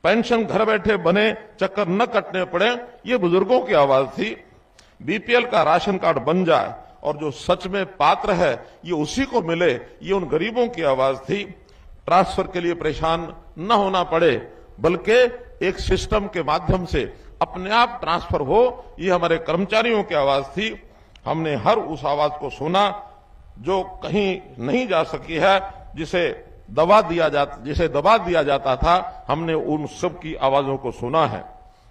Pension घर बैठे बने, चक्कर न कटने पड़े, ये बुजुर्गों की आवाज थी। बीपीएल का राशन कार्ड बन जाए और जो सच में पात्र है ये उसी को मिले, ये उन गरीबों की आवाज थी। ट्रांसफर के लिए परेशान न होना पड़े, बल्कि एक सिस्टम के माध्यम से अपने आप ट्रांसफर हो, ये हमारे कर्मचारियों की आवाज थी। हमने हर उस आवाज को सुना जो कहीं नहीं जा सकी है, जिसे दबा दिया जाता था। हमने उन सब की आवाजों को सुना है।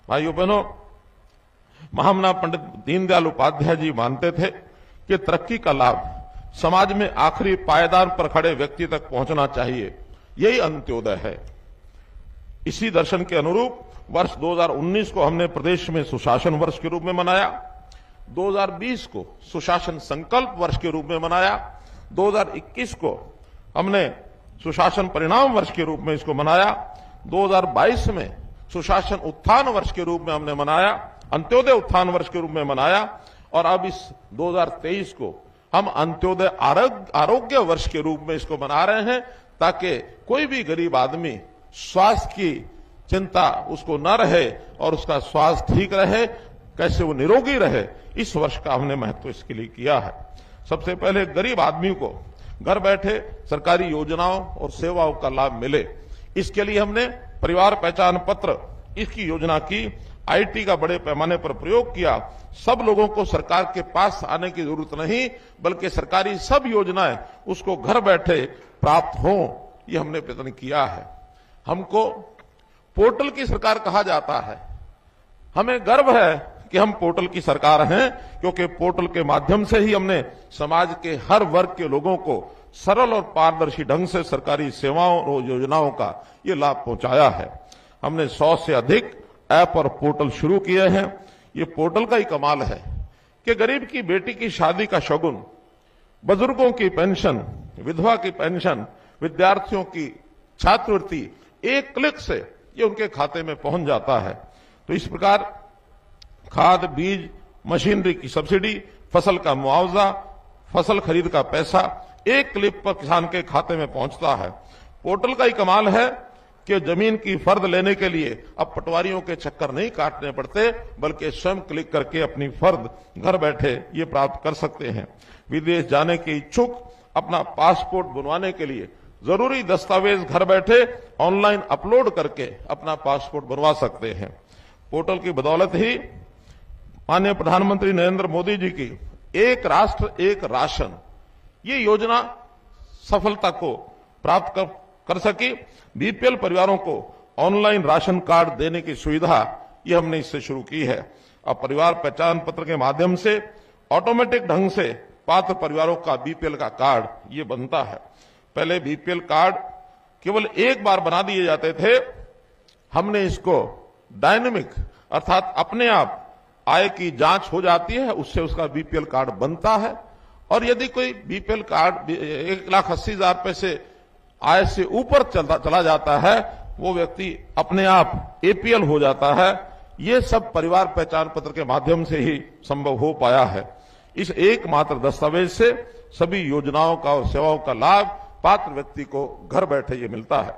भाइयों बहनों, महामना पंडित दीनदयाल उपाध्याय जी मानते थे कि तरक्की का लाभ समाज में आखिरी पायदान पर खड़े व्यक्ति तक पहुंचना चाहिए, यही अंत्योदय है। इसी दर्शन के अनुरूप वर्ष 2019 को हमने प्रदेश में सुशासन वर्ष के रूप में मनाया, 2020 को सुशासन संकल्प वर्ष के रूप में मनाया, 2021 को हमने सुशासन परिणाम वर्ष के रूप में इसको मनाया, 2022 में सुशासन उत्थान वर्ष के रूप में हमने मनाया, अंत्योदय उत्थान वर्ष के रूप में मनाया, और अब इस 2023 को हम अंत्योदय आरोग्य वर्ष के रूप में इसको मना रहे हैं, ताकि कोई भी गरीब आदमी स्वास्थ्य की चिंता उसको न रहे और उसका स्वास्थ्य ठीक रहे, कैसे वो निरोगी रहे। इस वर्ष का हमने महत्व इसके लिए किया है। सबसे पहले गरीब आदमी को घर बैठे सरकारी योजनाओं और सेवाओं का लाभ मिले, इसके लिए हमने परिवार पहचान पत्र इसकी योजना की, आईटी का बड़े पैमाने पर प्रयोग किया। सब लोगों को सरकार के पास आने की जरूरत नहीं, बल्कि सरकारी सब योजनाएं उसको घर बैठे प्राप्त हों, ये हमने प्रयत्न किया है। हमको पोर्टल की सरकार कहा जाता है। हमें गर्व है कि हम पोर्टल की सरकार हैं, क्योंकि पोर्टल के माध्यम से ही हमने समाज के हर वर्ग के लोगों को सरल और पारदर्शी ढंग से सरकारी सेवाओं और योजनाओं का ये लाभ पहुंचाया है। हमने 100 से अधिक ऐप और पोर्टल शुरू किए हैं। ये पोर्टल का ही कमाल है कि गरीब की बेटी की शादी का शगुन, बुजुर्गों की पेंशन, विधवा की पेंशन, विद्यार्थियों की छात्रवृत्ति एक क्लिक से ये उनके खाते में पहुंच जाता है। तो इस प्रकार खाद, बीज, मशीनरी की सब्सिडी, फसल का मुआवजा, फसल खरीद का पैसा एक क्लिक पर किसान के खाते में पहुंचता है। पोर्टल का ही कमाल है कि जमीन की फर्द लेने के लिए अब पटवारियों के चक्कर नहीं काटने पड़ते, बल्कि स्वयं क्लिक करके अपनी फर्द घर बैठे ये प्राप्त कर सकते हैं। विदेश जाने के इच्छुक अपना पासपोर्ट बनवाने के लिए जरूरी दस्तावेज घर बैठे ऑनलाइन अपलोड करके अपना पासपोर्ट बनवा सकते हैं। पोर्टल की बदौलत ही माननीय प्रधानमंत्री नरेंद्र मोदी जी की एक राष्ट्र एक राशन ये योजना सफलता को प्राप्त कर सकी। बीपीएल परिवारों को ऑनलाइन राशन कार्ड देने की सुविधा ये हमने इससे शुरू की है। अब परिवार पहचान पत्र के माध्यम से ऑटोमेटिक ढंग से पात्र परिवारों का बीपीएल का कार्ड ये बनता है। पहले बीपीएल कार्ड केवल एक बार बना दिए जाते थे, हमने इसको डायनेमिक अर्थात अपने आप आय की जांच हो जाती है, उससे उसका बीपीएल कार्ड बनता है। और यदि कोई बीपीएल कार्ड 1,80,000 रुपए से आय से ऊपर चला जाता है, वो व्यक्ति अपने आप एपीएल हो जाता है। ये सब परिवार पहचान पत्र के माध्यम से ही संभव हो पाया है। इस एकमात्र दस्तावेज से सभी योजनाओं का और सेवाओं का लाभ पात्र व्यक्ति को घर बैठे ये मिलता है।